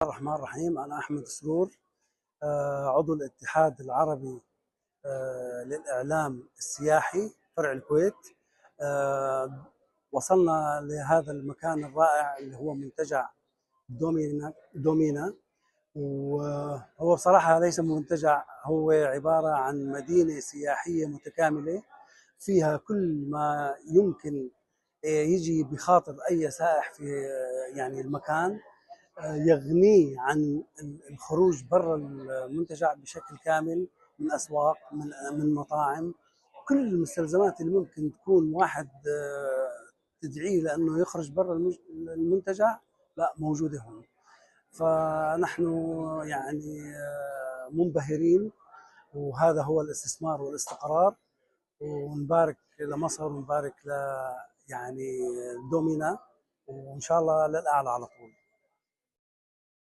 الرحمن الرحيم. أنا أحمد سرور، عضو الاتحاد العربي للإعلام السياحي فرع الكويت. وصلنا لهذا المكان الرائع اللي هو منتجع دومينا. وهو بصراحة ليس منتجع، هو عبارة عن مدينة سياحية متكاملة فيها كل ما يمكن يجي بخاطر أي سائح في يعني المكان، يغنيه عن الخروج برا المنتجع بشكل كامل، من اسواق، من مطاعم. كل المستلزمات اللي ممكن تكون واحد تدعيه لانه يخرج برا المنتجع، لا، موجوده هون. فنحن يعني منبهرين، وهذا هو الاستثمار والاستقرار. ونبارك لمصر ونبارك ل يعني دومينا، وان شاء الله للاعلى على طول.